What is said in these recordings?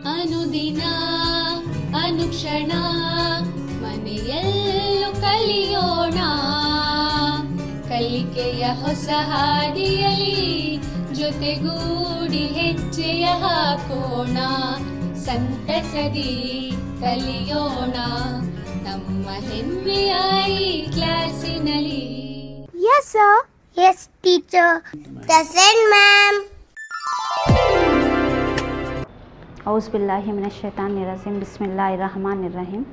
ಅನುದಿನ ಅನುಕ್ಷಣ ಮನೆಯಲ್ಲೂ ಕಲಿಯೋಣ, ಕಲಿಕೆಯ ಹೊಸ ಹಾದಿಯಲ್ಲಿ ಜೊತೆಗೂಡಿ ಹೆಜ್ಜೆಯ ಹಾಕೋಣ, ಸಂತಸದಿ ಕಲಿಯೋಣ ನಮ್ಮ ಹೆಮ್ಮೆಯ ಈ ಕ್ಲಾಸಿನಲ್ಲಿ. Yes sir. Yes teacher. Present ma'am. औज़ुबिल्लाहिमिनश्शैतानिर्रजीम बिस्मिल्लाहिर्रहमानिर्रहीम.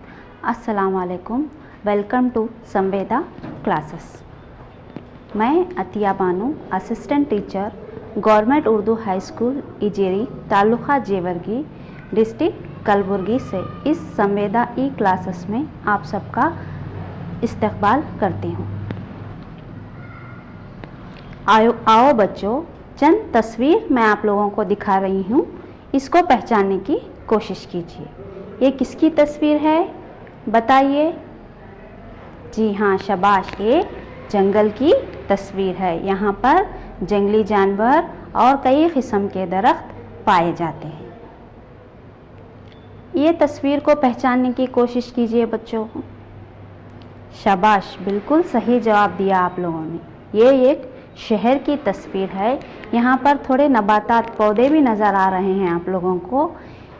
अस्सलामु अलैकुम. Welcome to Samveda classes. मैं Atiya Bano, assistant teacher, government Urdu high school Ijeri, taluka Jevargi, district Kalaburagi से इस संवेदा ई क्लासेस में आप सबका इस्तकबाल करती हूँ. आओ बच्चों, चंद तस्वीर मैं आप लोगों को दिखा रही हूँ, इसको पहचानने की कोशिश कीजिए. ये किसकी तस्वीर है बताइए? जी हाँ, शाबाश, ये जंगल की तस्वीर है. यहाँ पर जंगली जानवर और कई किस्म के दरख्त पाए जाते हैं. ये तस्वीर को पहचानने की कोशिश कीजिए बच्चों. शाबाश, बिल्कुल सही जवाब दिया आप लोगों ने. ये एक शहर की तस्वीर है. यहाँ पर थोड़े नबातात पौधे भी नज़र आ रहे हैं आप लोगों को.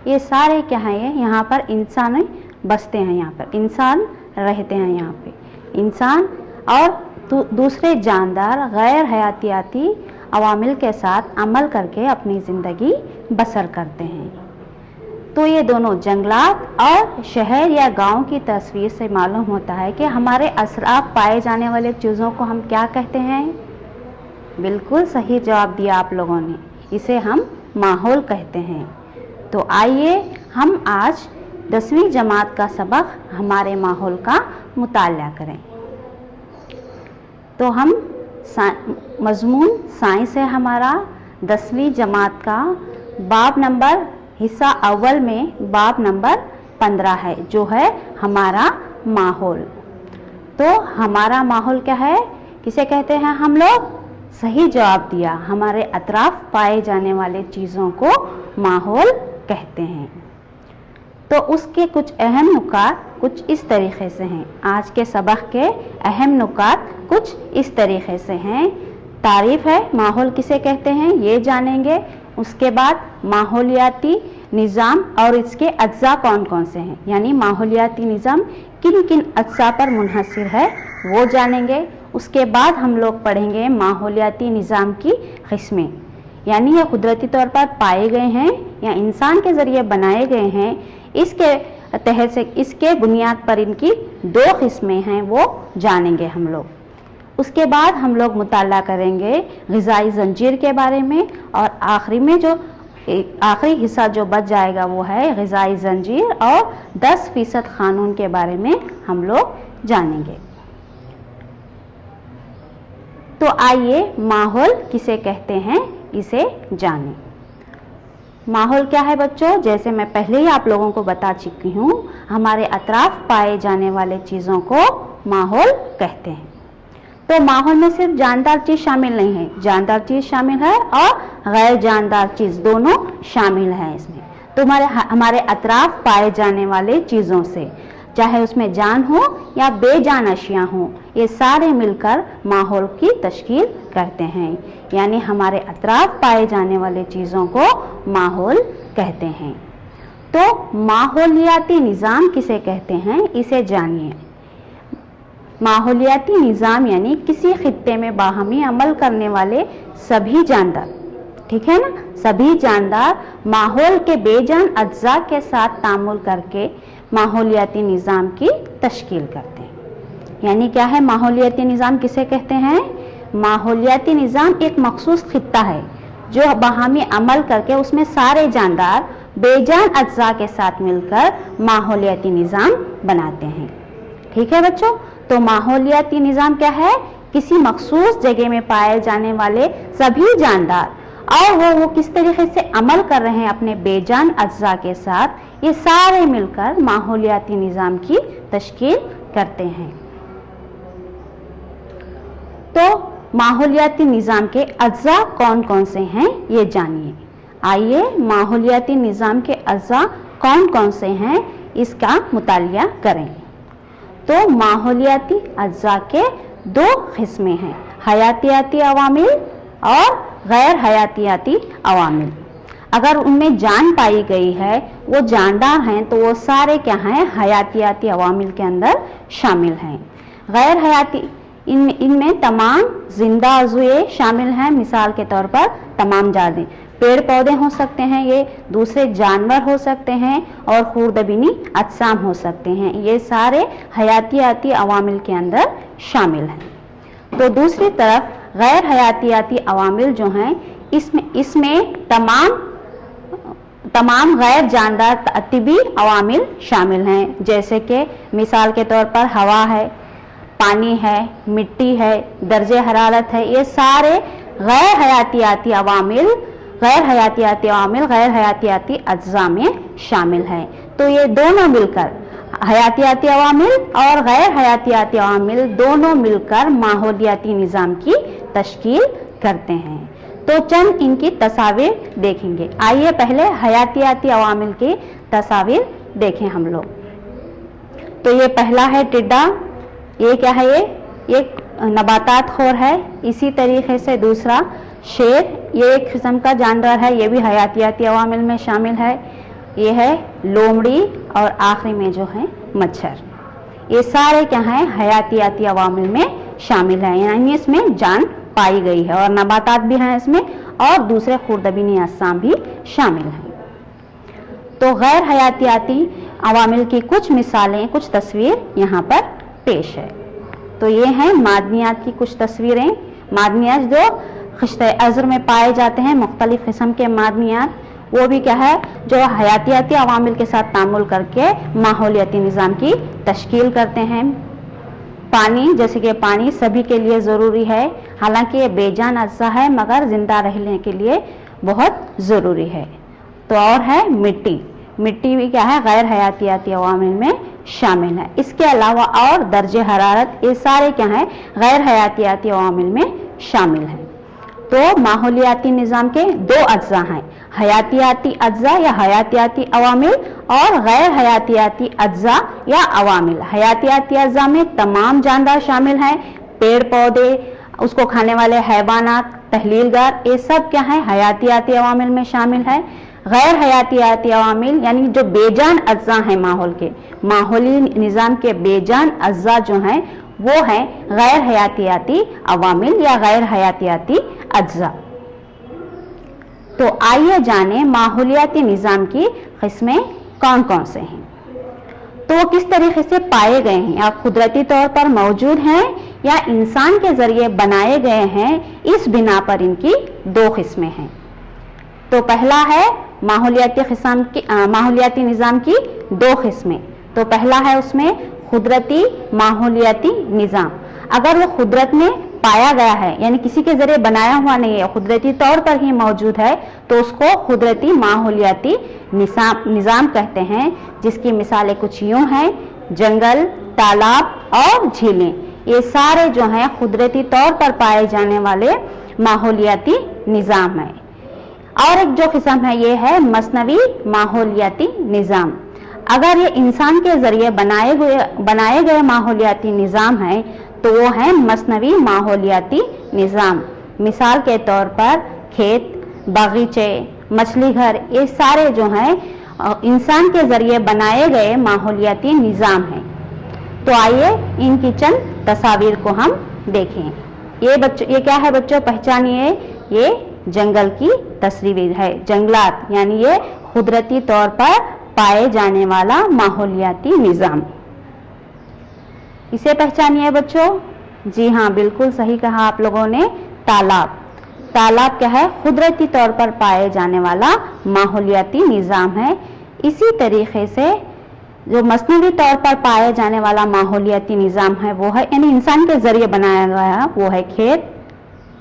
ये सारे क्या हैं? यहाँ पर इंसान बसते हैं, यहाँ पर इंसान रहते हैं. यहाँ पे इंसान और दूसरे जानदार गैर हयातियाती अवामिल के साथ अमल करके अपनी ज़िंदगी बसर करते हैं. तो ये दोनों जंगलात और शहर या गांव की तस्वीर से मालूम होता है कि हमारे असराफ पाए जाने वाले चीज़ों को हम क्या कहते हैं. बिल्कुल सही जवाब दिया आप लोगों ने. इसे हम माहौल कहते हैं. तो आइए हम आज 10वीं जमात का सबक हमारे माहौल का मुताला करें. तो हम मज़मून साइंस है हमारा 10वीं जमात का बाब नंबर हिस्सा अव्वल में बाब नंबर 15 है, जो है हमारा माहौल. तो हमारा माहौल क्या है, किसे कहते हैं हम लोग? सही जवाब दिया, हमारे अतराफ पाए जाने वाले चीज़ों को माहौल कहते हैं. तो उसके कुछ अहम नुकात कुछ इस तरीक़े से हैं. आज के सबक के अहम नुकात कुछ इस तरीक़े से हैं. तारीफ़ है माहौल किसे कहते हैं ये जानेंगे. उसके बाद माहौलियाती निज़ाम और इसके अज्जा कौन कौन से हैं, यानी माहौलियाती निज़ाम किन किन अज्जा पर मुनहसर है वो जानेंगे. उसके बाद हम लोग पढ़ेंगे माहौलियाती निज़ाम की किस्में, यानी ये कुदरती तौर पर पाए गए हैं या इंसान के ज़रिए बनाए गए हैं. इसके तहत से इसके बुनियाद पर इनकी 2 किस्में हैं, वो जानेंगे हम लोग. उसके बाद हम लोग मुताला करेंगे ग़िज़ाई ज़ंजीर के बारे में, और आखिरी में जो आखिरी हिस्सा जो बच जाएगा वो है ग़िज़ाई ज़ंजीर और 10% क़ानून के बारे में हम लोग जानेंगे. तो आइए माहौल किसे कहते हैं इसे जानें. माहौल क्या है बच्चों? जैसे मैं पहले ही आप लोगों को बता चुकी हूँ, हमारे अतराफ पाए जाने वाले चीज़ों को माहौल कहते हैं. तो माहौल में सिर्फ जानदार चीज़ शामिल नहीं है, जानदार चीज़ शामिल है और गैर जानदार चीज़ दोनों शामिल है इसमें. तो हमारे अतराफ पाए जाने वाले चीज़ों से, चाहे उसमें जान हो या बेजान अशिया हो, ये सारे मिलकर माहौल की तश्कील करते हैं. यानी हमारे अतराफ पाए जाने वाले चीज़ों को माहौल कहते हैं. तो माहौलियाती निज़ाम किसे कहते हैं इसे जानिए. माहौलियाती निज़ाम यानी किसी खित्ते में बाहमी अमल करने वाले सभी जानदार, ठीक है ना, सभी जानदार माहौल के बेजान अज्जा के साथ तामुल करके माहौलियाती निज़ाम की तश्कील करते हैं. यानी क्या है माहौलियाती निज़ाम किसे कहते हैं? माहौलियाती निज़ाम एक मखसूस खित्ता है जो बाहमी अमल करके उसमें सारे जानदार बेजान अज्जा के साथ मिलकर माहौलियाती निज़ाम बनाते हैं. ठीक है बच्चों, तो माहौलियाती निज़ाम क्या है? किसी मखसूस जगह में पाए जाने वाले सभी जानदार और वो किस तरीके से अमल कर रहे हैं अपने बेजान अज्जा के साथ, ये सारे मिलकर माहौलियाती निज़ाम की तश्कील करते हैं. तो माहौलियाती निज़ाम के अज्जा कौन कौन से हैं ये जानिए. आइए माहौलियाती निज़ाम के अज़्ज़ा कौन कौन से हैं इसका मुतालिया करें। तो माहौलियाती अज़्ज़ा के दो किस्में हैं, हयातियाती अवामिल और गैर हयातियाती अवामिल। अगर उनमें जान पाई गई है, वो जानदार हैं, तो वो सारे क्या हैं, हयातियाती अवामिल के अंदर शामिल हैं। गैर हयाती इनमें तमाम जिंदा अज़ुए शामिल हैं। मिसाल के तौर पर तमाम जादे पेड़ पौधे हो सकते हैं, ये दूसरे जानवर हो सकते हैं और खुर्दबीनी अजसाम हो सकते हैं। ये सारे हयातियाती अवामिल के अंदर शामिल हैं। तो दूसरी तरफ गैर हयातियाती अवामिल जो हैं, इसमें तमाम गैर जानदार तिबी अवामिल शामिल हैं। जैसे कि मिसाल के तौर पर हवा है, पानी है, मिट्टी है, दर्जे हरारत है। ये सारे गैर हयातियाती अवामिल गैर हयातियाती अज्जा में शामिल हैं। तो ये दोनों मिलकर हयातियाती अवामिल और गैर हयातियाती अवामिल दोनों मिलकर माहौलियाती निज़ाम की तश्कील करते हैं। तो चंद इनकी तस्वीर देखेंगे। आइए पहले हयातियाती अवामिल की तस्वीर देखें हम लोग। तो ये पहला है टिड्डा, ये क्या है, ये एक नबातात खोर है। इसी तरीके से दूसरा शेर, ये एक किस्म का जानवर है, ये भी हयातियाती अवामिल में शामिल है। ये है लोमड़ी और आखिरी में जो है मच्छर। ये सारे क्या हैं, हयातियाती अवामिल में शामिल है, यानी इसमें जान पाई गई है और नबातात भी हैं इसमें और दूसरे खुर्दबीनी अजसाम भी शामिल हैं। तो गैर हयातियाती अवामिल की कुछ मिसालें, कुछ तस्वीर यहाँ पर पेश है। तो ये हैं मादनियात की कुछ तस्वीरें। मादनियात जो खिश्ते अज़र में पाए जाते हैं, मुख्तलिफ किस्म के मादनियात, वो भी क्या है, जो हयातियाती अवामिल के साथ तामुल करके माहौलियाती निज़ाम की तश्कील करते हैं। पानी, जैसे कि पानी सभी के लिए ज़रूरी है, हालांकि ये बेजान अज्जा है मगर ज़िंदा रहने के लिए बहुत ज़रूरी है। तो और है मिट्टी, मिट्टी भी क्या है, गैर हयातियाती अवामिल में शामिल है। इसके अलावा और दर्जे हरारत, ये सारे क्या हैं, गैर हयातियाती अवामिल में शामिल हैं। तो माहौलियाती निज़ाम के दो अज्जा हैं, हयातियाती अज्जा या हयातियाती अवामिल और गैर हयातियाती अज्जा या अवामिल। हयातियाती अज्जा में तमाम जानदार शामिल हैं, पेड़ पौधे, उसको खाने वाले हैवानात, तहलीलगार, ये सब क्या है, हयातियाती अवामिल में शामिल है। गैर हयातियाती अवामिल यानी जो बेजान अज्जा हैं माहौल के, माहौली निज़ाम के बेजान अज्जा जो हैं वो हैं गैर हयातियाती अवामिल या गैर हयातियाती अज्जा। तो आइए जाने माहौलियाती निज़ाम की किस्में कौन कौन से हैं। तो वो किस तरीके से पाए गए हैं, या कुदरती तौर पर मौजूद हैं या इंसान के ज़रिए बनाए गए हैं, इस बिना पर इनकी दो किस्में हैं। तो पहला है माहौलियाती निज़ाम की दो किस्में। तो पहला है उसमें कुदरती माहौलियाती निज़ाम। अगर वो कुदरत में पाया गया है, यानी किसी के ज़रिए बनाया हुआ नहीं है, कुदरती तौर पर ही मौजूद है, तो उसको कुदरती माहौलियाती निज़ाम कहते हैं। जिसकी मिसालें कुछ यूँ हैं, जंगल, तालाब और झीलें, ये सारे जो हैं कुदरती तौर पर पाए जाने वाले माहौलियाती निज़ाम हैं। और एक जो किस्म है ये है मसनवी माहौलियाती निज़ाम। अगर ये इंसान के ज़रिए बनाए गए माहौलियाती निज़ाम हैं तो वो है मसनवी माहौलियाती निज़ाम। मिसाल के तौर पर खेत, बागीचे, मछली घर, ये सारे जो हैं इंसान के ज़रिए बनाए गए माहौलियाती निज़ाम हैं। तो आइए इनकी चंद तस्वीर को हम देखें। ये क्या है बच्चों, पहचानिए, ये जंगल की तस्वीर है। जंगलात यानी ये कुदरती तौर पर पाए जाने वाला माहौलियाती निज़ाम। इसे पहचानिए बच्चों। जी हाँ, बिल्कुल सही कहा आप लोगों ने। तालाब, तालाब क्या है, कुदरती तौर पर पाए जाने वाला माहौलियाती निज़ाम है। इसी तरीके से जो मसनवी तौर पर पाए जाने वाला माहौलियाती निज़ाम है वो है, यानी इंसान के ज़रिए बनाया गया, वो है खेत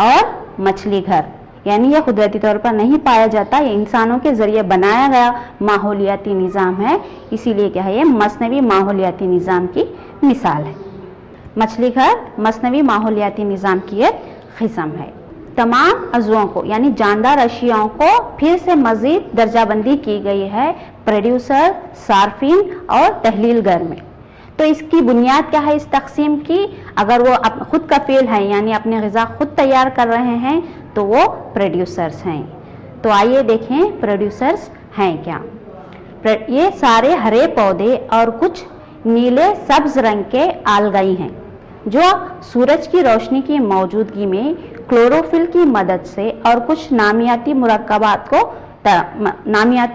और मछली घर। यानी ये कुदरती तौर पर नहीं पाया जाता, ये इंसानों के ज़रिए बनाया गया माहौलियाती निज़ाम है। इसीलिए क्या है, ये मसनवी माहौलियाती निज़ाम की मिसाल है। मछली घर मसनवी माहौलियाती निज़ाम की एक किस्म है। तमाम अज़ुओं को यानी जानदार अशियाओं को फिर से मज़ीद दर्जाबंदी की गई है प्रोड्यूसर, सार्फिन और तहलीलगर में। तो इसकी बुनियाद क्या है इस तकसीम की? अगर वो खुद कफील हैं यानी अपनी ग़िज़ा खुद तैयार कर रहे हैं तो वो प्रोड्यूसर्स हैं। तो आइए देखें प्रोड्यूसर्स हैं क्या। ये सारे हरे पौधे और कुछ नीले सब्ज रंग के आलगाई हैं जो सूरज की रोशनी की मौजूदगी में क्लोरोफिल की मदद से और कुछ नामियाती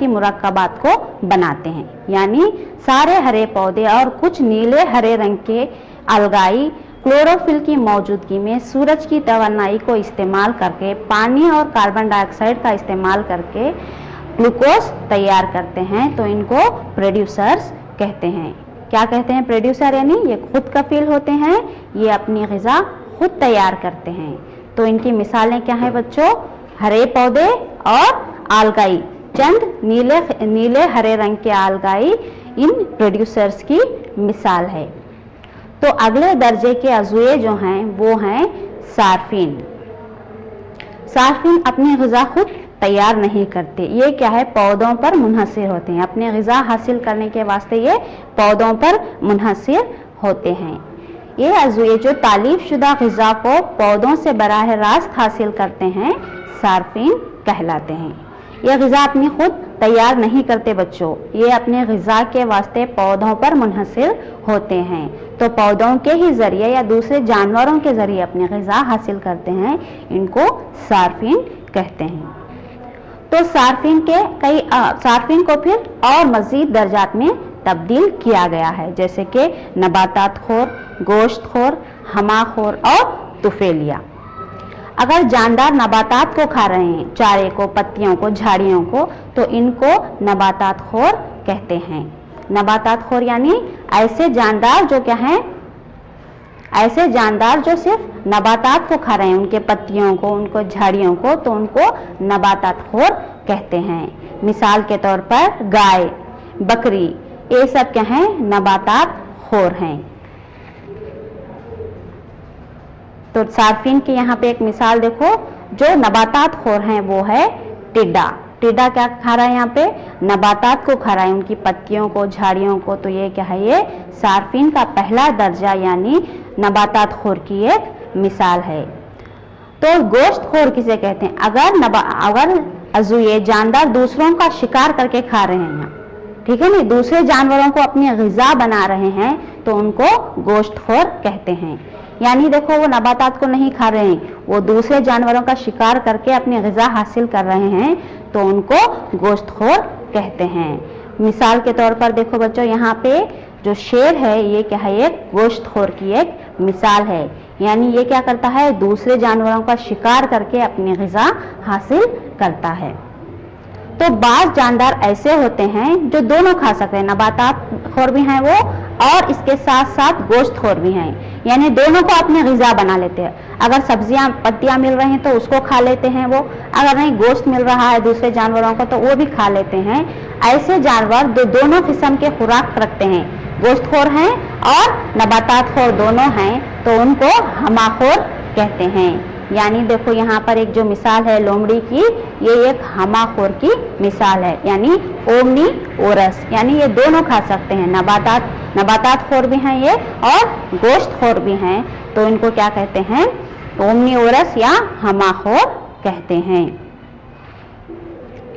मुरक्कबात को बनाते हैं। यानी सारे हरे पौधे और कुछ नीले हरे रंग के अलगाई क्लोरोफिल की मौजूदगी में सूरज की तवानाई को इस्तेमाल करके पानी और कार्बन डाइऑक्साइड का इस्तेमाल करके ग्लूकोज तैयार करते हैं। तो इनको प्रोड्यूसर्स कहते हैं। क्या कहते हैं? प्रोड्यूसर यानी ये खुद कफील होते हैं, ये अपनी ग़िज़ा खुद तैयार करते हैं। तो इनकी मिसालें क्या हैं बच्चों? हरे पौधे और आलगाई, चंद नीले हरे रंग के आलगाई इन प्रोड्यूसर्स की मिसाल है। तो अगले दर्जे के अज़ुए जो हैं वो हैं सार्फिन। सार्फिन अपनी ग़िज़ा खुद तैयार नहीं करते। ये क्या है? पौधों पर मुनहसिर होते हैं। अपनी ग़िज़ा हासिल करने के वास्ते ये पौधों पर मुनहसिर होते हैं। ये अज़ुए जो तालीफ शुदा ग़िज़ा को पौधों से बराह रास्त हासिल करते हैं सार्फिन कहलाते हैं। ये ग़िज़ा अपनी खुद तैयार नहीं करते बच्चों, ये अपने ग़िज़ा के वास्ते पौधों पर मुनहसिर होते हैं। तो पौधों के ही ज़रिए या दूसरे जानवरों के ज़रिए अपनी ग़िज़ा हासिल करते हैं, इनको सार्फिन कहते हैं। तो सार्फिन को फिर और मज़ीद दर्जात में तब्दील किया गया है, जैसे कि नबातात खोर, गोश्त खोर, हमाखोर और तुफेलिया। अगर जानदार नबातात को खा रहे हैं, चारे को, पत्तियों को, झाड़ियों को, तो इनको नबातात खोर कहते हैं। नबातात खोर यानी ऐसे जानदार जो क्या हैं? ऐसे जानदार जो सिर्फ नबातात को खा रहे हैं, उनके पत्तियों को, उनको झाड़ियों को, तो उनको नबातात खोर कहते हैं। मिसाल के तौर पर गाय, बकरी, ये सब क्या हैं? नबातात खोर हैं। तो सार्फिन की यहाँ पे एक मिसाल देखो, जो नबातात खोर हैं वो है टिड्डा। टिड्डा क्या खा रहा है? यहाँ पे नबातात को खा रहा है, उनकी पत्तियों को, झाड़ियों को। तो ये क्या है? ये सार्फिन का पहला दर्जा यानी नबातात खोर की एक मिसाल है। तो गोश्त खोर किसे कहते हैं? अगर अज़ुए जानदार दूसरों का शिकार करके खा रहे हैं, ठीक है नहीं, दूसरे जानवरों को अपनी ग़िज़ा बना रहे हैं, तो उनको गोश्त खोर कहते हैं। यानी देखो वो नबातात को नहीं खा रहे हैं, वो दूसरे जानवरों का शिकार करके अपनी ग़िज़ा हासिल कर रहे हैं, तो उनको गोश्त खोर कहते हैं। मिसाल के तौर पर देखो बच्चों, यहाँ पे जो शेर है ये क्या है? एक गोश्त खोर की एक मिसाल है। यानी ये क्या करता है? दूसरे जानवरों का शिकार करके अपनी ग़िज़ा हासिल करता है। तो बाज़ जानदार ऐसे होते हैं जो दोनों खा सकते हैं, नबातात खोर भी हैं वो और इसके साथ साथ गोश्त खोर भी हैं, यानी दोनों को अपनी ग़िज़ा बना लेते हैं। अगर सब्जियां, पत्तियां मिल रही हैं तो उसको खा लेते हैं वो, अगर नहीं गोश्त मिल रहा है दूसरे जानवरों को तो वो भी खा लेते हैं। ऐसे जानवर जो दोनों किस्म के खुराक रखते हैं, गोश्त खोर हैं और नबातात खोर दोनों हैं, तो उनको हमाखोर कहते हैं। यानी देखो यहाँ पर एक जो मिसाल है लोमड़ी की, ये एक हमाखोर की मिसाल है, यानी ओमनी ओरस, यानी ये दोनों खा सकते हैं, नबातात खोर भी हैं ये और गोश्त खोर भी हैं, तो इनको क्या कहते हैं? ओमनी ओरस या हमाखोर कहते हैं।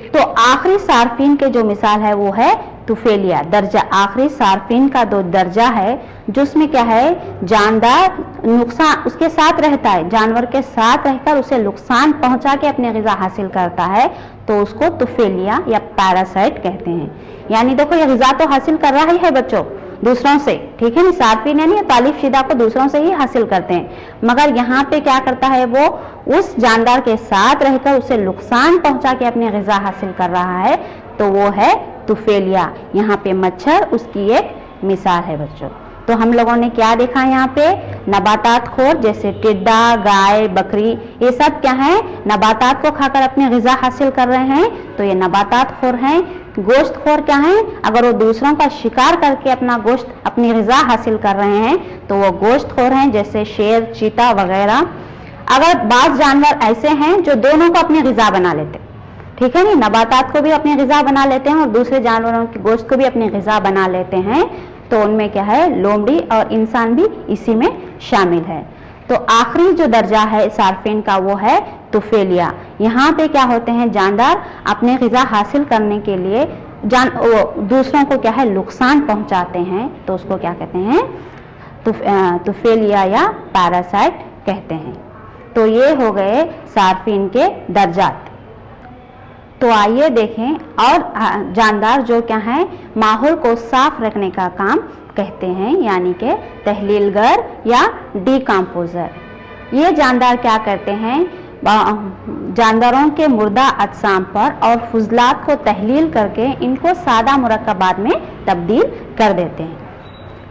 तो आखिरी सार्फिन के जो मिसाल है वो है तुफेलिया दर्जा। आखिरी सार्फिन का दो दर्जा है जिसमें क्या है? जानदार नुकसान उसके साथ रहता है, जानवर के साथ रहकर उसे नुकसान पहुंचा के अपनी ग़िज़ा हासिल करता है, तो उसको तुफेलिया या पैरासाइट कहते हैं। यानी देखो ये ग़िज़ा तो हासिल कर रहा ही है बच्चों दूसरों से, ठीक है ना, सार्फिन यानी तालीफ शिदा को दूसरों से ही हासिल करते हैं, मगर यहाँ पे क्या करता है? वो उस जानदार के साथ रहकर उसे नुकसान पहुंचा के अपनी ग़िज़ा हासिल कर रहा है, तो वो है तुफेलिया। यहाँ पे मच्छर उसकी एक मिसाल है बच्चों। तो हम लोगों ने क्या देखा यहाँ पे? नबातात खोर जैसे टिड्डा, गाय, बकरी, ये सब क्या है? नबातात को खाकर अपनी ग़िज़ा हासिल कर रहे हैं, तो ये नबातात खोर हैं। गोश्त खोर क्या है? अगर वो दूसरों का शिकार करके अपना गोश्त, अपनी ग़िज़ा हासिल कर रहे हैं, तो वो गोश्त खोर हैं, जैसे शेर, चीता वगैरह। अगर बाज़ जानवर ऐसे हैं जो दोनों को अपनी ग़िज़ा बना लेते, ठीक है नहीं, नबातात को भी अपनी ग़िज़ा बना लेते हैं और दूसरे जानवरों के गोश्त को भी अपनी ग़िज़ा बना लेते हैं, तो उनमें क्या है, लोमड़ी और इंसान भी इसी में शामिल है। तो आखिरी जो दर्जा है सार्फिन का वो है तुफेलिया। यहाँ पे क्या होते हैं, जानदार अपने ग़िज़ा हासिल करने के लिए दूसरों को क्या है, नुकसान पहुँचाते हैं, तो उसको क्या कहते हैं, तुफेलिया या पैरासाइट कहते हैं। तो ये हो गए सार्फिन के दर्जात। तो आइए देखें और जानदार जो क्या है, माहौल को साफ रखने का काम कहते हैं, यानी कि तहलीलगर या डिकम्पोज़र। ये जानदार क्या करते हैं, जानदारों के मुर्दा अजसाम पर और फुजलात को तहलील करके इनको सादा मुरक्कबात में तब्दील कर देते हैं,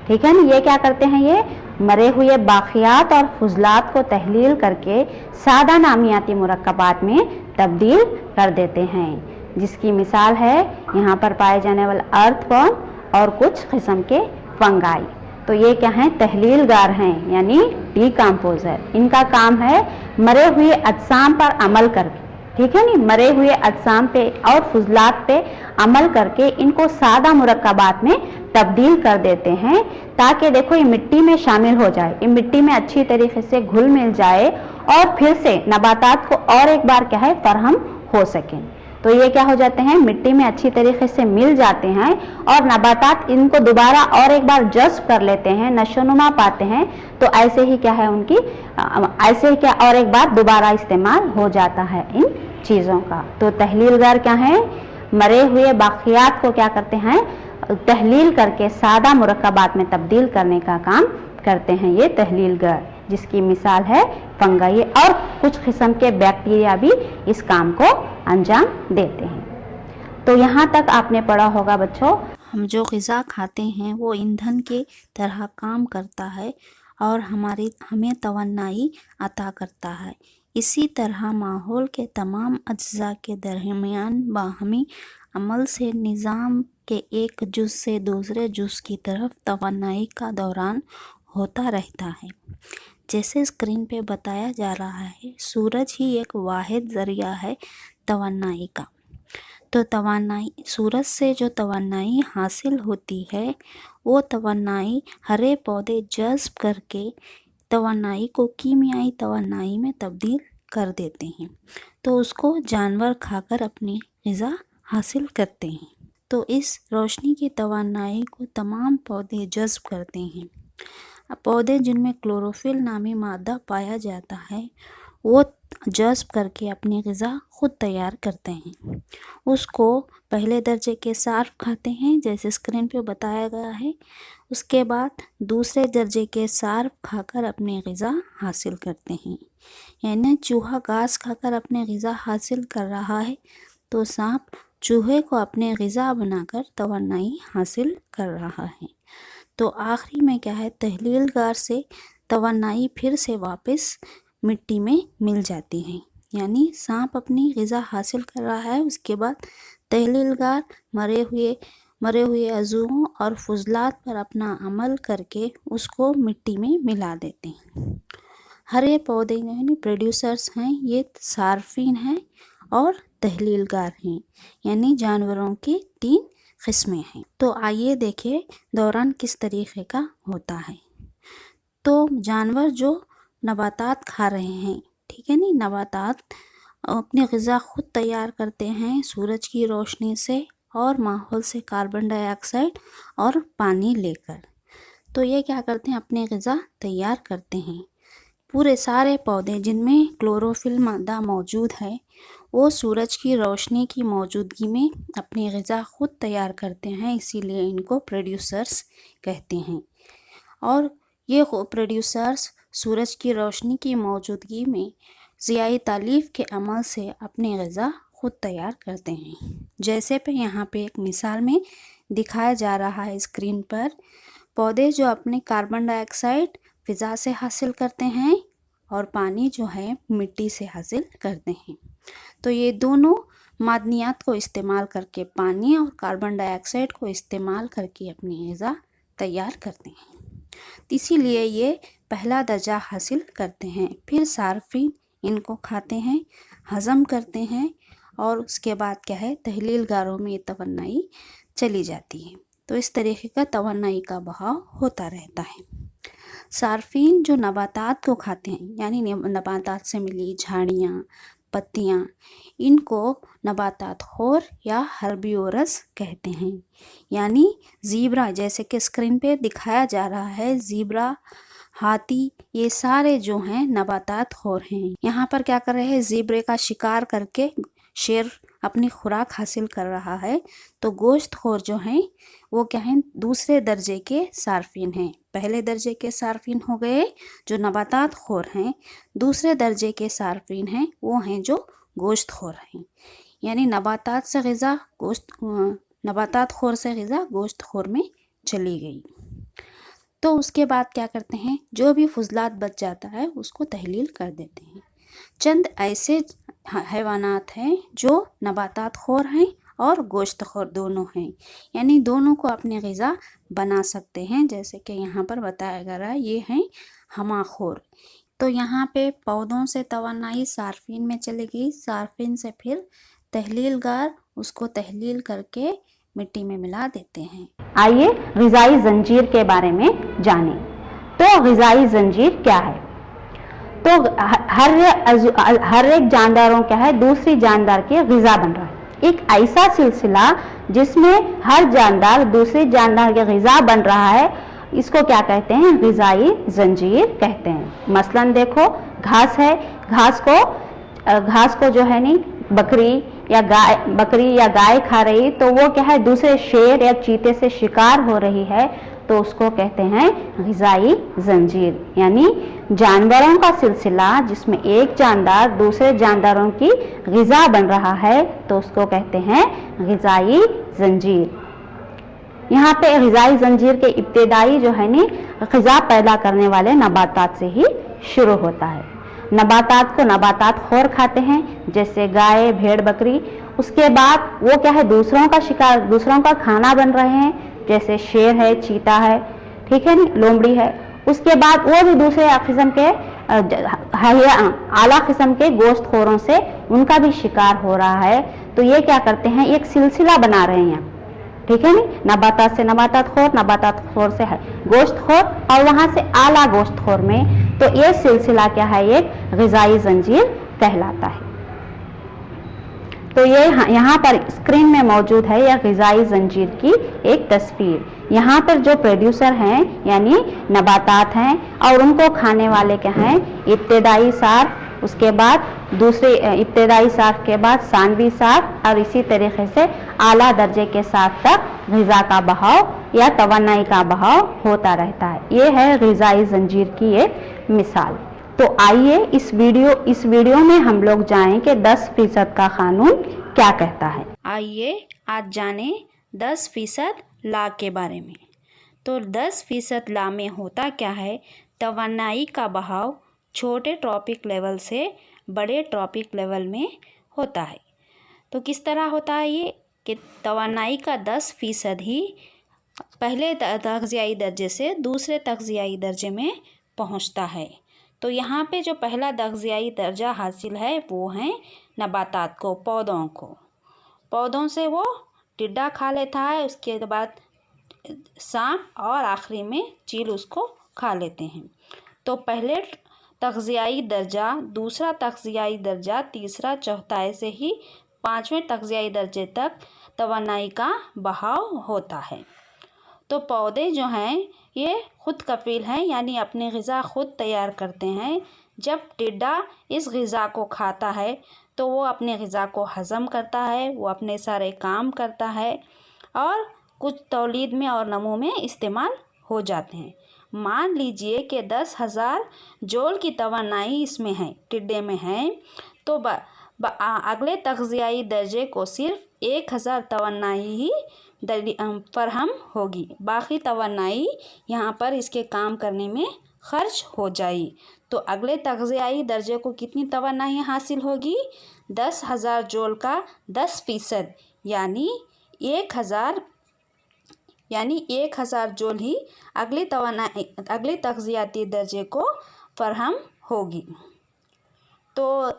ठीक है ना। ये क्या करते हैं, ये मरे हुए बाक़ियात और फुजलात को तहलील करके सादा नामियाती मुरक्कबात में तब्दील कर देते हैं, जिसकी मिसाल है यहाँ पर पाए जाने वाला अर्थवर्म और कुछ किस्म के फंगाई। तो ये क्या हैं, तहलीलगार हैं, यानी डिकम्पोज़र। इनका काम है मरे हुए अजसाम पर अमल करके, ठीक है नी, मरे हुए अजसाम पे और फुजलात पे अमल करके इनको सादा मुरक्कबात में तब्दील कर देते हैं, ताकि देखो ये मिट्टी में शामिल हो जाए, ये मिट्टी में अच्छी तरीके से घुल मिल जाए और फिर से नबातात को और एक बार क्या है, फरहम हो सकें। तो ये क्या हो जाते हैं, मिट्टी में अच्छी तरीके से मिल जाते हैं और नबातात इनको दोबारा और एक बार जज्ब कर लेते हैं, नशोनुमा पाते हैं। तो ऐसे ही क्या है उनकी, ऐसे ही क्या और एक बार दोबारा इस्तेमाल हो जाता है इन चीज़ों का। तो तहलीलगार क्या है, मरे हुए बाक़ियात को क्या करते हैं, तहलील करके सादा मुरक्कबात में तब्दील करने का काम करते हैं ये तहलीलगार, जिसकी मिसाल है फंगाई और कुछ किस्म के बैक्टीरिया भी इस काम को अंजाम देते हैं। तो यहाँ तक आपने पढ़ा होगा बच्चों, हम जो ग़िज़ा खाते हैं वो ईंधन के तरह काम करता है और हमें तवन्नाई अता करता है। इसी तरह माहौल के तमाम अज्जा के दरमियान बाहमी अमल से निज़ाम के एक जुज़ से दूसरे जुज़ की तरफ तवन्नाई का दौरान होता रहता है। जैसे स्क्रीन पे बताया जा रहा है, सूरज ही एक वाहिद ज़रिया है तवन्नाई का। तो तवन्नाई, सूरज से जो तवन्नाई हासिल होती है वो तवन्नाई हरे पौधे जज्ब करके तवन्नाई को कीमियाई तवन्नाई में तब्दील कर देते हैं, तो उसको जानवर खाकर अपनी ग़िज़ा हासिल करते हैं। तो इस रोशनी की तवन्नाई को तमाम पौधे जज्ब करते हैं। पौधे जिनमें क्लोरोफिल नामी मादा पाया जाता है वो जज्ब करके अपनी ग़िज़ा खुद तैयार करते हैं। उसको पहले दर्जे के सार्फ खाते हैं, जैसे स्क्रीन पे बताया गया है। उसके बाद दूसरे दर्जे के सार्फ खाकर अपनी ग़िज़ा हासिल करते हैं। यानी चूहा घास खाकर अपनी ग़िज़ा हासिल कर रहा है, तो सांप चूहे को अपने ग़िज़ा बनाकर तवन्नाई हासिल कर रहा है। तो आखिरी में क्या है, तहलीलगार से तवन्नाई फिर से वापस मिट्टी में मिल जाती है। यानी सांप अपनी ग़िज़ा हासिल कर रहा है, उसके बाद तहलीलगार मरे हुए अज़ुओं और फुजलात पर अपना अमल करके उसको मिट्टी में मिला देते हैं। हरे पौधे यानी प्रोड्यूसर्स हैं, ये सार्फिन हैं और तहलीलगार हैं, यानी जानवरों की 3 किस्में हैं। तो आइए देखिए दौरान किस तरीके का होता है। तो जानवर जो नबातात खा रहे हैं, ठीक है नी, नबातात अपनी ग़िज़ा खुद तैयार करते हैं सूरज की रोशनी से और माहौल से कार्बन डाइऑक्साइड और पानी लेकर। तो ये क्या करते हैं, अपनी ग़िज़ा तैयार करते हैं। पूरे सारे पौधे जिनमें क्लोरोफिल मादा मौजूद है वो सूरज की रोशनी की मौजूदगी में अपनी ग़िज़ा खुद तैयार करते हैं, इसीलिए इनको प्रोड्यूसर्स कहते हैं। और ये प्रोड्यूसर्स सूरज की रोशनी की मौजूदगी में ज़ियाई तालीफ के अमल से अपनी ग़िज़ा खुद तैयार करते हैं। जैसे पे यहाँ पे एक मिसाल में दिखाया जा रहा है स्क्रीन पर, पौधे जो अपने कार्बन डाइऑक्साइड फ़िज़ा से हासिल करते हैं और पानी जो है मिट्टी से हासिल करते हैं। तो ये दोनों मादनियात को इस्तेमाल करके, पानी और कार्बन डाइऑक्साइड को इस्तेमाल करके अपनी ग़िज़ा तैयार करते हैं। इसीलिए ये पहला दर्जा हासिल करते हैं। फिर सार्फिन इनको खाते हैं, हज़म करते हैं और उसके बाद क्या है, तहलील गारों में ये तवन्नाई चली जाती है। तो इस तरीके का तवन्नाई का बहाव होता रहता है। सार्फिन जो नबातात को खाते हैं, यानी नबातात से मिली झाड़ियाँ, पत्तियाँ, इनको नबातात खोर या हर्बिवोरस कहते हैं। यानी ज़ीब्रा, जैसे कि स्क्रीन पे दिखाया जा रहा है, ज़ीब्रा, हाथी, ये सारे जो हैं नबातात खोर हैं। यहाँ पर क्या कर रहे हैं, ज़ीब्रे का शिकार करके शेर अपनी खुराक हासिल कर रहा है। तो गोश्त खोर जो हैं वो क्या हैं, दूसरे दर्जे के सार्फिन हैं। पहले दर्जे के सार्फिन हो गए जो नबातात खोर हैं, दूसरे दर्जे के सार्फिन हैं वो हैं जो गोश्त खोर हैं। यानी नबातात से ग़िज़ा नबातात खोर से ग़िज़ा गोश्त खोर में चली गई। तो उसके बाद क्या करते हैं, जो भी फुजलात बच जाता है उसको तहलील कर देते हैं। चंद ऐसे हैवानात हैं जो नबातात खोर हैं और गोश्त खोर दोनों हैं, यानी दोनों को अपनी ग़िज़ा बना सकते हैं। जैसे कि यहाँ पर बताया गया है, ये हैं हमाखोर। तो यहाँ पे पौधों से तवन्नाई सार्फिन में चली गई, सार्फिन से फिर तहलील गार उसको तहलील करके मिट्टी में मिला देते हैं। आइए ग़िज़ाई ज़ंजीर के बारे में जानें। तो ग़िज़ाई ज़ंजीर क्या है? तो हर एक जानदारों क्या है, दूसरी जानदार की ग़िज़ा बन रहा है। एक ऐसा सिलसिला जिसमें हर जानदार दूसरे जानदार की ग़िज़ा बन रहा है, इसको क्या कहते हैं, ग़िज़ाई ज़ंजीर कहते हैं। मसलन देखो, घास है, घास को जो है नहीं बकरी या गाय खा रही, तो वो क्या है, दूसरे शेर या चीते से शिकार हो रही है, तो उसको कहते हैं ग़िज़ाई ज़ंजीर। यानी जानवरों का सिलसिला जिसमें एक जानदार दूसरे जानदारों की ग़िज़ा बन रहा है, तो उसको कहते हैं ग़िज़ाई ज़ंजीर। यहाँ पे ग़िज़ाई ज़ंजीर के इब्तिदाई जो है नी ग़िज़ा पैदा करने वाले नबातात से ही शुरू होता है। नबातात को नबातात खोर खाते हैं, जैसे गाय, भेड़, बकरी। उसके बाद वो क्या है, दूसरों का शिकार, दूसरों का खाना बन रहे हैं, जैसे शेर है, चीता है, ठीक है नी, लोमड़ी है। उसके बाद वो भी दूसरे किस्म के आला किस्म के गोश्त खोरों से उनका भी शिकार हो रहा है। तो ये क्या करते हैं, एक सिलसिला बना रहे हैं, ठीक है नी, नबातात से नबातात खोर से है गोश्त खोर, और वहाँ से आला गोश्त खोर में। तो ये सिलसिला क्या है, एक ग़िज़ाई ज़ंजीर कहलाता है। तो ये यहाँ पर स्क्रीन में मौजूद है यह ग़िज़ाई ज़ंजीर की एक तस्वीर। यहाँ पर जो प्रोड्यूसर हैं यानी नबातात हैं, और उनको खाने वाले क्या हैं, इब्तिदाई सार, उसके बाद दूसरे इब्तिदाई सार के बाद सानवी सार, और इसी तरीके से आला दर्जे के साथ तक ग़िज़ा का बहाव या तवन्नाई का बहाव होता रहता है। ये है ग़िज़ाई ज़ंजीर की एक मिसाल। तो आइए इस वीडियो में हम लोग जाएं कि 10% का कानून क्या कहता है। आइए आज जाने 10% लॉ के बारे में। तो 10% लॉ में होता क्या है, तवन्नाई का बहाव छोटे ट्रॉपिक लेवल से बड़े ट्रॉपिक लेवल में होता है। तो किस तरह होता है ये, कि तवन्नाई का 10% ही पहले तग़ज़ियाई दर्जे से दूसरे तग़ज़ियाई दर्जे में पहुंचता है। तो यहाँ पे जो पहला तग़ज़ियाई दर्जा हासिल है वो हैं नबातात को, पौधों से वो टिड्डा खा लेता है, उसके बाद सांप, और आखिरी में चील उसको खा लेते हैं। तो पहले तग़ज़ियाई दर्जा, दूसरा तग़ज़ियाई दर्जा, तीसरा, चौथा, ऐसे ही 5वें तग़ज़ियाई दर्जे तक तवन्नाई का बहाव होता है। तो पौधे जो हैं ये ख़ुद कफ़ील हैं, यानी अपनी ग़िज़ा ख़ुद तैयार करते हैं। जब टिड्डा इस ग़िज़ा को खाता है तो वो अपनी ग़िज़ा को हज़म करता है, वो अपने सारे काम करता है और कुछ तौलीद में और नमो में इस्तेमाल हो जाते हैं। मान लीजिए कि 10,000 जौल की तवन्नाई इसमें है, टिड्डे में है, तो अगले तग़ज़ियाई दर्जे को सिर्फ 1,000 तवन्नाई ही फरहम होगी, बाकी तवन्नाई यहाँ पर इसके काम करने में खर्च हो जाएगी। तो अगले तग़ज़ियाई दर्जे को कितनी तवन्नाई हासिल होगी, 10,000 जौल का 10%, यानी यानी 1000 जूल ही अगले तग़ज़ियाती दर्जे को फराहम होगी। तो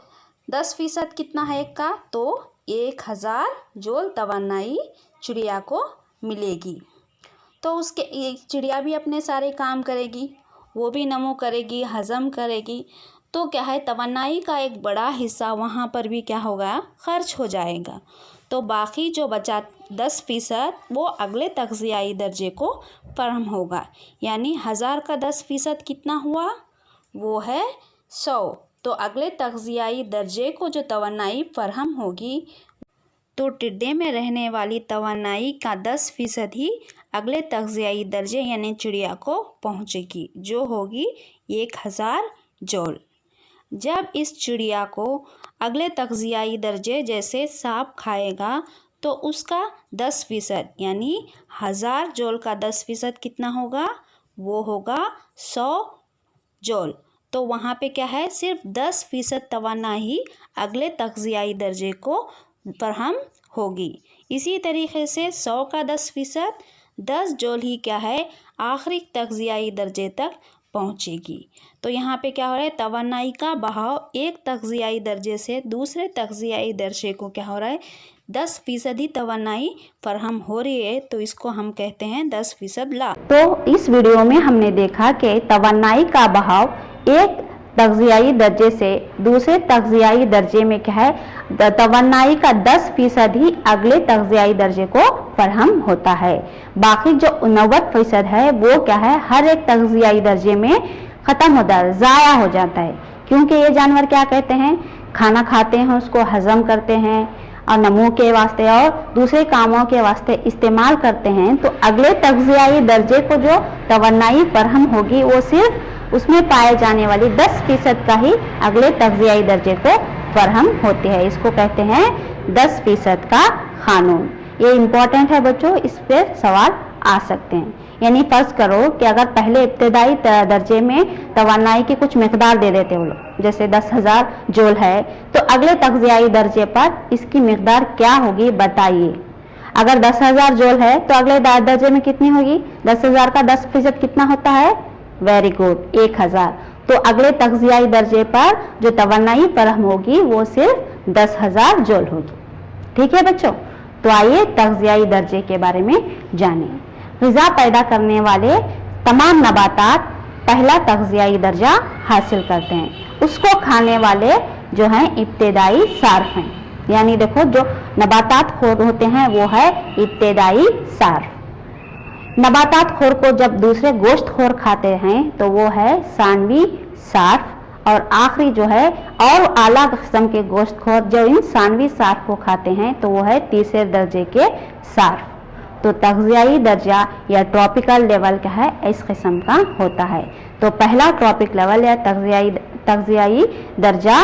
10% कितना है एक का, तो 1000 जूल तवानाई चिड़िया को मिलेगी। तो उसके चिड़िया भी अपने सारे काम करेगी, वो भी नमो करेगी, हज़म करेगी, तो क्या है तवानाई का एक बड़ा हिस्सा वहाँ पर भी क्या होगा, खर्च हो जाएगा। तो बाकी जो बचा 10% वो अगले तग़ज़ियाई दर्जे को फराहम होगा। यानी 1000 का 10% कितना हुआ, वो है 100। तो अगले तग़ज़ियाई दर्जे को जो तवानाई फराहम होगी, तो टिड्डे में रहने वाली तवानाई का 10% ही अगले तग़ज़ियाई दर्जे यानी चिड़िया को पहुँचेगी, जो होगी 1000 जूल। जब इस चिड़िया को अगले तग़ज़ियाई दर्जे जैसे सांप खाएगा तो उसका 10% यानी 1000 जूल का 10% कितना होगा, वो होगा 100 जूल। तो वहाँ पे क्या है, सिर्फ 10% तवानाई ही अगले तग़ज़ियाई दर्जे को फराहम होगी। इसी तरीके से 100 का 10% 10 जूल ही क्या है, आखिरी तग़ज़ियाई दर्जे तक पहुँचेगी। तो यहाँ पे क्या हो रहा है, तवानाई का बहाव एक तग़ज़ियाई दर्जे से दूसरे तग़ज़ियाई दर्जे को क्या हो रहा है, 10% ही तवानाई फराहम हो रही है, तो इसको हम कहते हैं 10% लाभ। तो इस वीडियो में हमने देखा कि तवानाई का बहाव एक तग़ज़ियाई दर्जे से दूसरे तग़ज़ियाई दर्जे में क्या है, तवानाई का 10% ही अगले तग़ज़ियाई दर्जे को फराहम होता है। बाकी जो 90% है वो क्या है, हर एक तग़ज़ियाई दर्जे में ख़त्म होता है, ज़ाया हो जाता है। क्योंकि ये जानवर क्या कहते हैं, खाना खाते हैं, उसको हज़म करते हैं और नमो के वास्ते और दूसरे कामों के वास्ते इस्तेमाल करते हैं। तो अगले तग़ज़ियाई दर्जे को जो तवानाई फराहम होगी वो सिर्फ उसमें पाए जाने वाली 10% का ही अगले तग़ज़ियाई दर्जे को फराहम होती है। इसको कहते हैं 10% का कानून। ये इम्पोर्टेंट है बच्चों, इस पर सवाल आ सकते हैं। यानी फर्ज करो कि अगर पहले इब्तदाई दर्जे में तवानाई की कुछ मिकदार दे देते वो लोग, जैसे 10,000 जूल है, तो अगले तग़ज़ियाई दर्जे पर इसकी मिकदार क्या होगी बताइए। अगर 10,000 जूल है तो अगले दर्जे में कितनी होगी, 10,000 का 10% कितना होता है, वेरी गुड, 1000। तो अगले तग़ज़ियाई दर्जे पर जो तवानाई फराहम होगी वो सिर्फ 10,000 जूल होगी। ठीक है बच्चों, तो आइए तग़ज़ियाई दर्जे के बारे में जानें। ग़िज़ा पैदा करने वाले तमाम नबातात पहला तग़ज़ियाई दर्जा हासिल करते हैं। उसको खाने वाले जो हैं इब्तिदाई सार्फ हैं। यानी देखो जो नबातात खोर होते हैं वो है इब्तिदाई सार्फ। नबातात खोर को जब दूसरे गोश्त खोर खाते हैं तो वो है सानवी सार्फ। और आखिरी जो है और आला किस्म के गोश्त खोर जो इन सानवी सार्फ को खाते हैं तो वो है तीसरे दर्जे के सार्फ। तो तग़ज़ियाई दर्जा या ट्रॉपिकल लेवल क्या है, इस किस्म का होता है। तो पहला ट्रॉपिक लेवल या तग़ज़ियाई दर्जा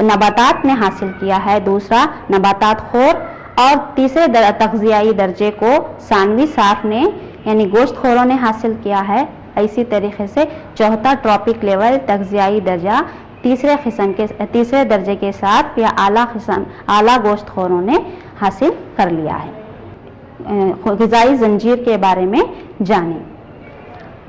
नबातात ने हासिल किया है, दूसरा नबातात खोर, और तीसरे तग़ज़ियाई दर्जे को सानवी सार्फ ने यानी गोश्त खोरों ने हासिल किया है। इसी तरीके से चौथा ट्रॉपिक लेवल तग़ज़ियाई दर्जा तीसरे दर्जे के साथ या आला गोश्त खोरों ने हासिल कर लिया है। ग़िज़ाई ज़ंजीर के बारे में जानें।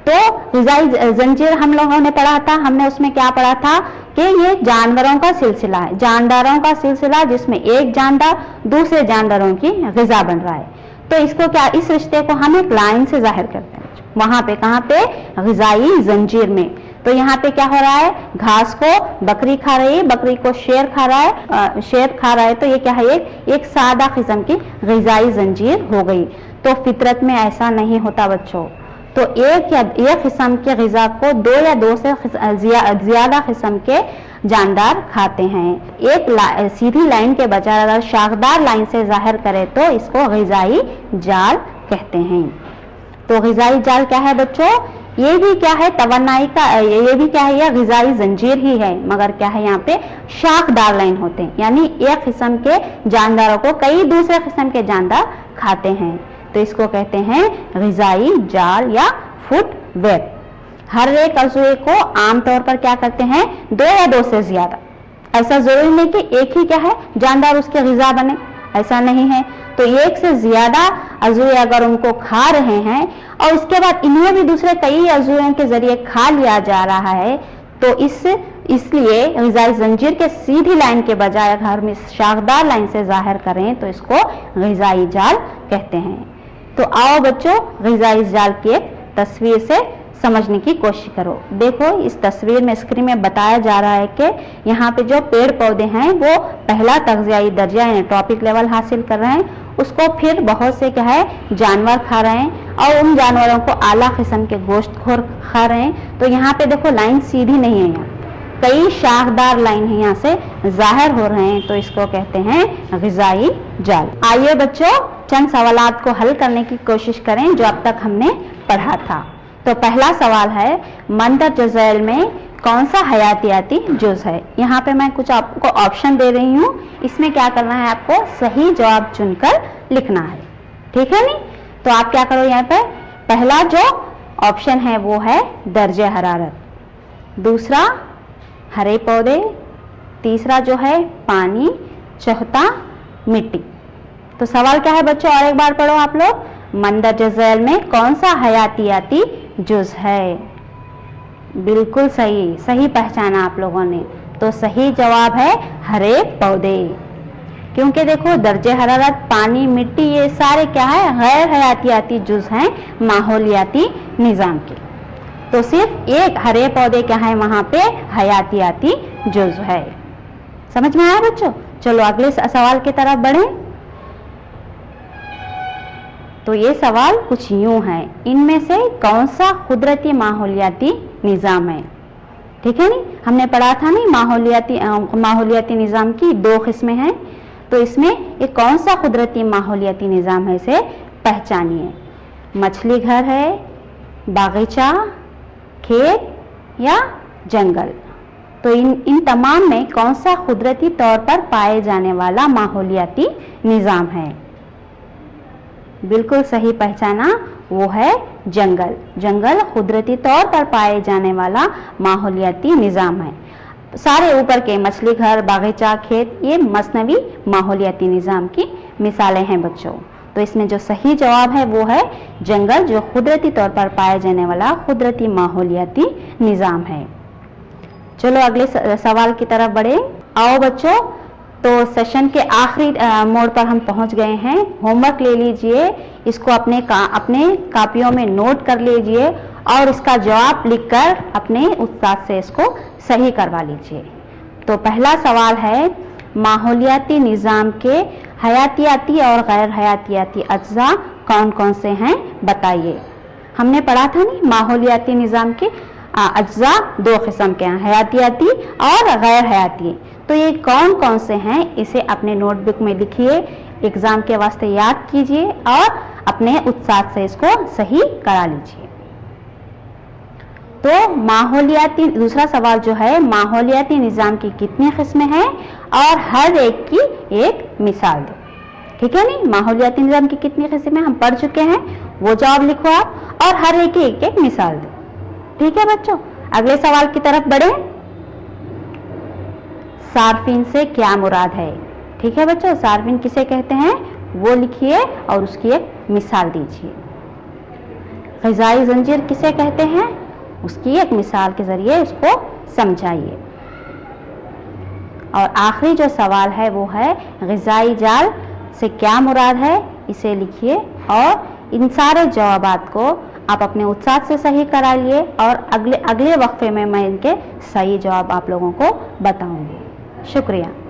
तो ग़िज़ाई ज़ंजीर हम लोगों ने पढ़ा था, हमने उसमें क्या पढ़ा था कि ये जानवरों का सिलसिला है, जानदारों का सिलसिला जिसमें एक जानदार दूसरे जानदारों की ग़िज़ा बन रहा है। तो इसको क्या, इस रिश्ते को हम एक लाइन से जाहिर करते हैं। वहां पे कहाँ पे, ग़िज़ाई ज़ंजीर में। तो यहाँ पे क्या हो रहा है, घास को बकरी खा रही है, बकरी को शेर खा रहा है, शेर खा रहा है। तो ये क्या है, एक सादा किस्म की ग़िज़ाई ज़ंजीर हो गई। तो फितरत में ऐसा नहीं होता बच्चों। तो एक किस्म के ग़िज़ा को दो या दो से ज़्यादा किस्म के जानदार खाते हैं। एक सीधी लाइन के बजाय अगर शाखदार लाइन से जाहिर करें तो इसको ग़िज़ाई जाल कहते हैं। तो ग़िज़ाई जाल क्या है बच्चों, ये भी क्या है तवानाई का, ये भी क्या है, यह ग़िज़ाई ज़ंजीर ही है, मगर क्या है यहाँ पे शाखदार लाइन होते हैं। यानी एक किस्म के जानदारों को कई दूसरे किस्म के जानदार खाते हैं। तो इसको कहते हैं ग़िज़ाई जाल या फुट वेब। हर एक अज़ुए को आमतौर पर क्या करते हैं, दो या दो से ज़्यादा, ऐसा ज़रूरी नहीं कि एक ही क्या है जानदार उसके ग़िज़ा बने। ऐसा नहीं है। तो एक से ज़्यादा अज़ुए अगर उनको खा रहे हैं और इसके बाद इन्हें भी दूसरे कई अज़ुओं के ज़रिए खा लिया जा रहा है, तो इसलिए ग़िज़ाई ज़ंजीर के सीधी लाइन के बजाय अगर हम इस शाखदार लाइन से ज़ाहिर करें तो इसको ग़िज़ाई जाल कहते हैं। तो आओ बच्चों, ग़िज़ाई जाल की एक तस्वीर से समझने की कोशिश करो। देखो इस तस्वीर में, स्क्रीन में बताया जा रहा है कि यहाँ पे जो पेड़ पौधे हैं वो पहला तग़ज़ियाई दर्जा यानी ट्रॉपिक लेवल हासिल कर रहे हैं, उसको फिर बहुत से क्या है जानवर खा रहे हैं और उन जानवरों को आला किस्म के गोश्तखोर खा रहे हैं। तो यहाँ पे देखो लाइन सीधी नहीं है, यहाँ कई शाखदार लाइन है यहाँ से ज़ाहिर हो रहे हैं, तो इसको कहते हैं ग़िज़ाई जाल। आइए बच्चों, चंद सवालात को हल करने की कोशिश करें जो अब तक हमने पढ़ा था। तो पहला सवाल है, मंदरजा झैल में कौन सा हयातियाती जुज़ है। यहाँ पे मैं कुछ आपको ऑप्शन दे रही हूँ, इसमें क्या करना है, आपको सही जवाब चुनकर लिखना है, ठीक है नहीं। तो आप क्या करो, यहाँ पे पहला जो ऑप्शन है वो है दर्जे हरारत, दूसरा हरे पौधे, तीसरा जो है पानी, चौथा मिट्टी। तो सवाल क्या है बच्चों, और एक बार पढ़ो आप लोग, मंदरजा झैल में कौन सा हयातियाती जुज़ है। बिल्कुल सही पहचाना आप लोगों ने। तो सही जवाब है हरे पौधे, क्योंकि देखो दर्जे हरारत, पानी, मिट्टी ये सारे क्या है, गैर हयातियाती जुज़ हैं माहौलियाती निज़ाम के। तो सिर्फ एक हरे पौधे क्या है वहाँ पे हयातियाती जुज़ है। समझ में आया बच्चों। चलो अगले सवाल की तरफ बढ़ें। तो ये सवाल कुछ यूं है, इनमें से कौन सा कुदरती माहौलियाती निज़ाम है, ठीक है नहीं। हमने पढ़ा था नहीं माहौलियाती निज़ाम की दो किस्में हैं, तो इसमें ये कौन सा कुदरती माहौलियाती निज़ाम है इसे पहचानिए। मछली घर है, बागीचा, खेत या जंगल। तो इन तमाम में कौन सा कुदरती तौर पर पाए जाने वाला माहौलियाती निज़ाम है। बिल्कुल सही पहचाना, वो है जंगल। जंगल कुदरती तौर पर पाए जाने वाला माहौलियाती निज़ाम है। सारे ऊपर के मछली घर, बागीचा, खेत ये मसनवी माहौलियाती निज़ाम की मिसालें हैं बच्चों। तो इसमें जो सही जवाब है वो है जंगल, जो कुदरती तौर पर पाए जाने वाला कुदरती माहौलियाती निज़ाम है। चलो अगले सवाल की तरफ बढ़े। आओ बच्चों, तो सेशन के आखिरी मोड़ पर हम पहुंच गए हैं। होमवर्क ले लीजिए, इसको अपने कापियों में नोट कर लीजिए और इसका जवाब लिखकर अपने उस्ताद से इसको सही करवा लीजिए। तो पहला सवाल है, माहौलियाती निज़ाम के हयातियाती और गैर हयातियाती अज्जा कौन कौन से हैं बताइए। हमने पढ़ा था नहीं, माहौलियाती निज़ाम के अज्जा दो किस्म के हैं, हयातियाती और गैर हयाती। तो ये कौन कौन से हैं इसे अपने नोटबुक में लिखिए, एग्ज़ाम के वास्ते याद कीजिए और अपने उस्ताद से इसको सही करा लीजिए। तो माहौलियाती, दूसरा सवाल जो है, माहौलियाती निज़ाम की कितनी किस्में हैं और हर एक की एक मिसाल दो, ठीक है नहीं। माहौलियाती निज़ाम की कितनी किस्में हम पढ़ चुके हैं, वो जवाब लिखो आप और हर एक की एक एक मिसाल दो, ठीक है बच्चों। अगले सवाल की तरफ बढ़े। सार्फिन से क्या मुराद है, ठीक है बच्चों। सार्फिन किसे कहते हैं वो लिखिए और उसकी एक मिसाल दीजिए। ग़िज़ाई ज़ंजीर किसे कहते हैं, उसकी एक मिसाल के ज़रिए उसको समझाइए। और आखिरी जो सवाल है वो है, ग़िज़ाई जाल से क्या मुराद है, इसे लिखिए और इन सारे जवाबात को आप अपने उस्ताद से सही करा लिए और अगले वक्फे में मैं इनके सही जवाब आप लोगों को बताऊंगी। शुक्रिया।